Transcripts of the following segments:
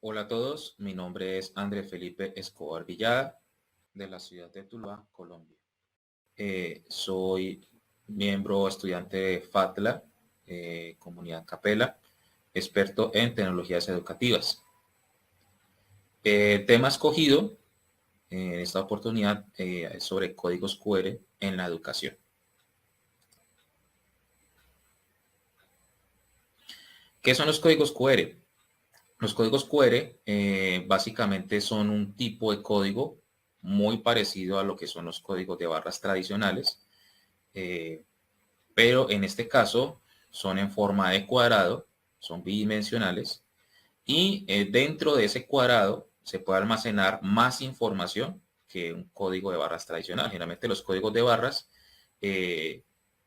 Hola a todos, mi nombre es André Felipe Escobar Villada, de la ciudad de Tuluá, Colombia. Soy miembro estudiante de FATLA, Comunidad Capella, experto en tecnologías educativas. El tema escogido en esta oportunidad es sobre códigos QR en la educación. ¿Qué son los códigos QR? Los códigos QR básicamente son un tipo de código muy parecido a lo que son los códigos de barras tradicionales, pero en este caso son en forma de cuadrado, son bidimensionales y dentro de ese cuadrado se puede almacenar más información que un código de barras tradicional. Generalmente los códigos de barras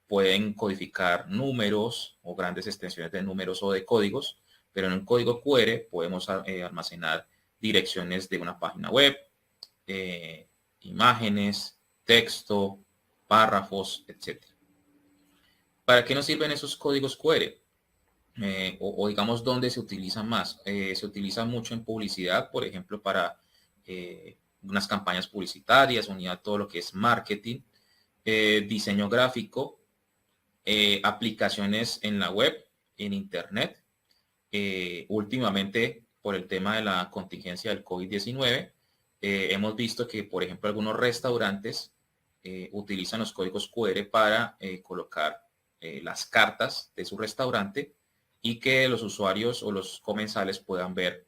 pueden codificar números o grandes extensiones de números o de códigos, pero en un código QR podemos almacenar direcciones de una página web, imágenes, texto, párrafos, etc. ¿Para qué nos sirven esos códigos QR? O digamos, ¿dónde se utilizan más? Se utilizan mucho en publicidad, por ejemplo, para unas campañas publicitarias, unida a todo lo que es marketing, diseño gráfico, aplicaciones en la web, en internet. Últimamente, por el tema de la contingencia del COVID-19, hemos visto que, por ejemplo, algunos restaurantes utilizan los códigos QR para colocar las cartas de su restaurante y que los usuarios o los comensales puedan ver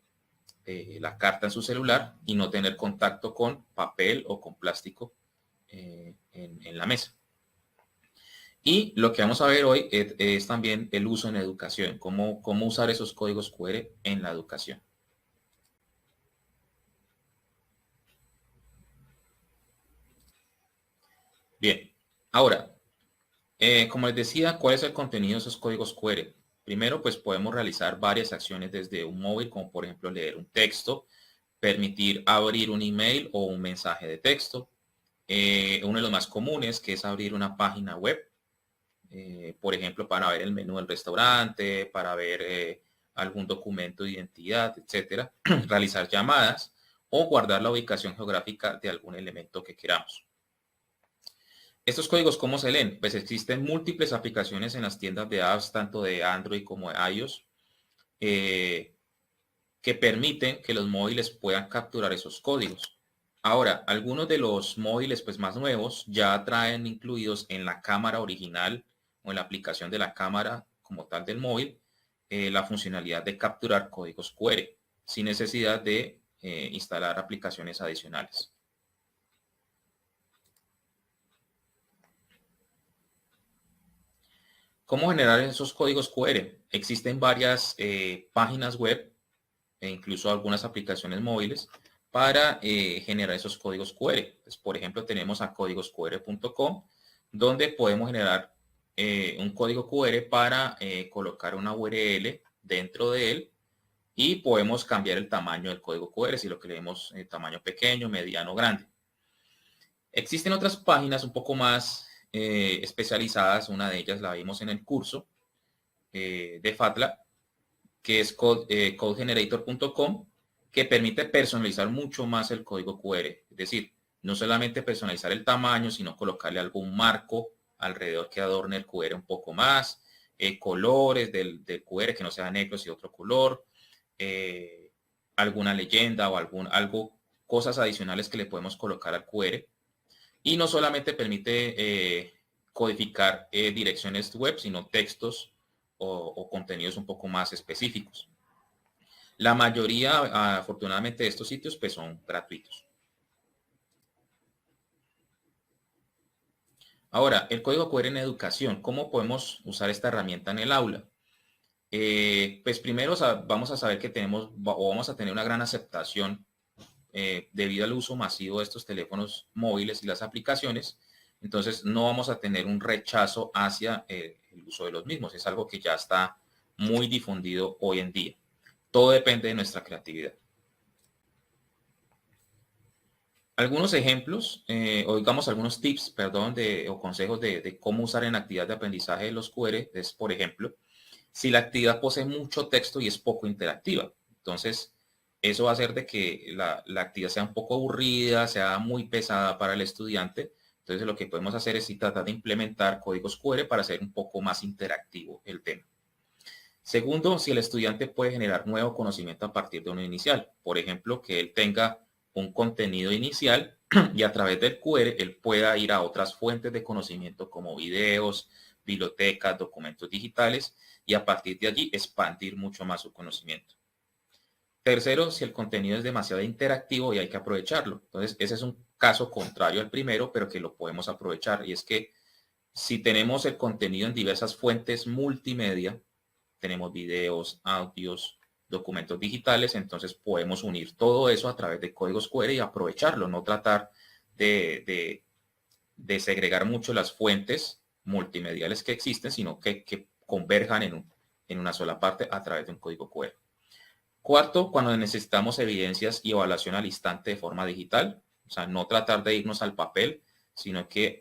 la carta en su celular y no tener contacto con papel o con plástico en la mesa. Y lo que vamos a ver hoy es también el uso en educación, cómo usar esos códigos QR en la educación. Bien, ahora, como les decía, ¿cuál es el contenido de esos códigos QR? Primero, pues podemos realizar varias acciones desde un móvil, como por ejemplo leer un texto, permitir abrir un email o un mensaje de texto. Uno de los más comunes, que es abrir una página web, por ejemplo, para ver el menú del restaurante, para ver algún documento de identidad, etcétera, realizar llamadas o guardar la ubicación geográfica de algún elemento que queramos. ¿Estos códigos cómo se leen? Pues existen múltiples aplicaciones en las tiendas de apps, tanto de Android como de iOS, que permiten que los móviles puedan capturar esos códigos. Ahora, algunos de los móviles pues, más nuevos ya traen incluidos en la cámara original o en la aplicación de la cámara como tal del móvil la funcionalidad de capturar códigos QR sin necesidad de instalar aplicaciones adicionales. ¿Cómo generar esos códigos QR? Existen varias páginas web e incluso algunas aplicaciones móviles para generar esos códigos QR. Pues, por ejemplo, tenemos a códigosqr.com, donde podemos generar un código QR para colocar una URL dentro de él y podemos cambiar el tamaño del código QR si lo queremos en tamaño pequeño, mediano, grande. Existen otras páginas un poco más especializadas, una de ellas la vimos en el curso de FATLA, que es codegenerator.com, que permite personalizar mucho más el código QR. Es decir, no solamente personalizar el tamaño, sino colocarle algún marco alrededor que adorne el QR un poco más, colores del QR que no sean negros y otro color, alguna leyenda o cosas adicionales que le podemos colocar al QR. Y no solamente permite codificar direcciones web, sino textos o contenidos un poco más específicos. La mayoría, afortunadamente, de estos sitios pues, son gratuitos. Ahora, el código QR en educación. ¿Cómo podemos usar esta herramienta en el aula? Pues primero vamos a saber que vamos a tener una gran aceptación debido al uso masivo de estos teléfonos móviles y las aplicaciones. Entonces, no vamos a tener un rechazo hacia el uso de los mismos. Es algo que ya está muy difundido hoy en día. Todo depende de nuestra creatividad. Algunos ejemplos, o digamos algunos tips, perdón, o consejos de cómo usar en actividad de aprendizaje de los QR es, por ejemplo, si la actividad posee mucho texto y es poco interactiva. Entonces, Eso va a hacer de que la actividad sea un poco aburrida, sea muy pesada para el estudiante. Entonces lo que podemos hacer es tratar de implementar códigos QR para hacer un poco más interactivo el tema. Segundo, si el estudiante puede generar nuevo conocimiento a partir de uno inicial. Por ejemplo, que él tenga un contenido inicial y a través del QR él pueda ir a otras fuentes de conocimiento como videos, bibliotecas, documentos digitales y a partir de allí expandir mucho más su conocimiento. Tercero, si el contenido es demasiado interactivo y hay que aprovecharlo. Entonces, ese es un caso contrario al primero, pero que lo podemos aprovechar. Y es que si tenemos el contenido en diversas fuentes multimedia, tenemos videos, audios, documentos digitales, entonces podemos unir todo eso a través de códigos QR y aprovecharlo, no tratar de segregar mucho las fuentes multimediales que existen, sino que converjan en una sola parte a través de un código QR. Cuarto, cuando necesitamos evidencias y evaluación al instante de forma digital, o sea, no tratar de irnos al papel, sino que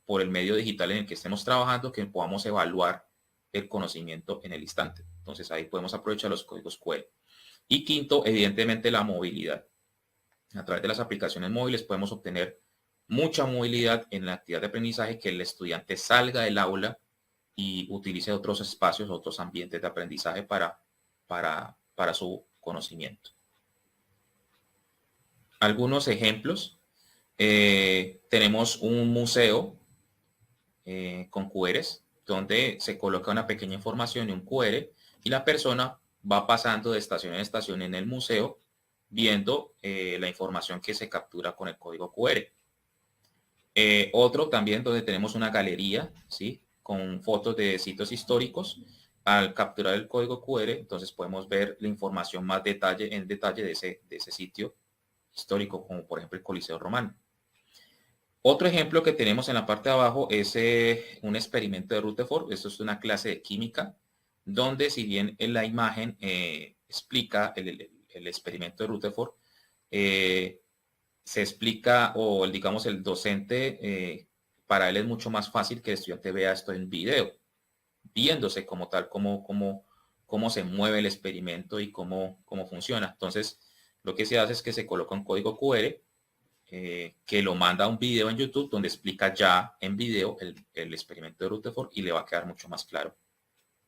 por el medio digital en el que estemos trabajando, que podamos evaluar el conocimiento en el instante. Entonces ahí podemos aprovechar los códigos QR. Y quinto, evidentemente la movilidad. A través de las aplicaciones móviles podemos obtener mucha movilidad en la actividad de aprendizaje, que el estudiante salga del aula y utilice otros espacios, otros ambientes de aprendizaje para su conocimiento. Algunos ejemplos. Tenemos un museo con QRs donde se coloca una pequeña información y un QR y la persona va pasando de estación en estación en el museo viendo la información que se captura con el código QR. Otro también donde tenemos una galería, ¿sí? Con fotos de sitios históricos. Al capturar el código QR, entonces podemos ver la información más en detalle de ese sitio histórico, como por ejemplo el Coliseo Romano. Otro ejemplo que tenemos en la parte de abajo es un experimento de Rutherford. Esto es una clase de química, donde si bien en la imagen explica el experimento de Rutherford, se explica o digamos el docente, para él es mucho más fácil que el estudiante vea esto en video, viéndose como tal, cómo se mueve el experimento y cómo funciona. Entonces, lo que se hace es que se coloca un código QR que lo manda a un video en YouTube donde explica ya en video el experimento de Rutherford y le va a quedar mucho más claro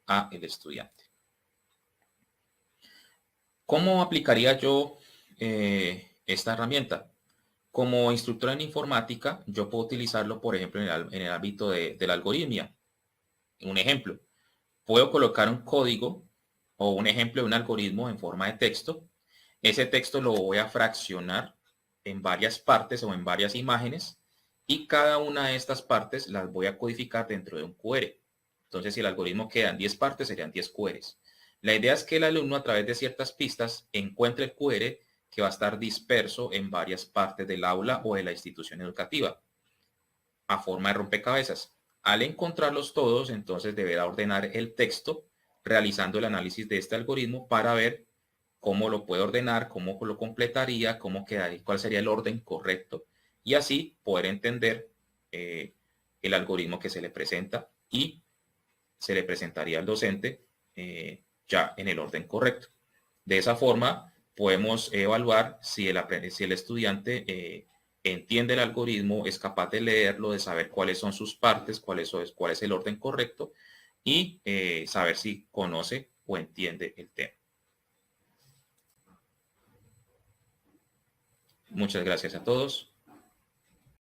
a el estudiante. ¿Cómo aplicaría yo esta herramienta? Como instructor en informática, yo puedo utilizarlo, por ejemplo, en el ámbito de la algoritmia. Un ejemplo, puedo colocar un código o un ejemplo de un algoritmo en forma de texto. Ese texto lo voy a fraccionar en varias partes o en varias imágenes y cada una de estas partes las voy a codificar dentro de un QR. Entonces, si el algoritmo queda en 10 partes, serían 10 QRs. La idea es que el alumno, a través de ciertas pistas, encuentre el QR que va a estar disperso en varias partes del aula o de la institución educativa, a forma de rompecabezas. Al encontrarlos todos, entonces deberá ordenar el texto, realizando el análisis de este algoritmo para ver cómo lo puede ordenar, cómo lo completaría, cómo quedaría, cuál sería el orden correcto, y así poder entender el algoritmo que se le presenta y se le presentaría al docente ya en el orden correcto. De esa forma, podemos evaluar si el estudiante entiende el algoritmo, es capaz de leerlo, de saber cuáles son sus partes, cuál es el orden correcto y saber si conoce o entiende el tema. Muchas gracias a todos.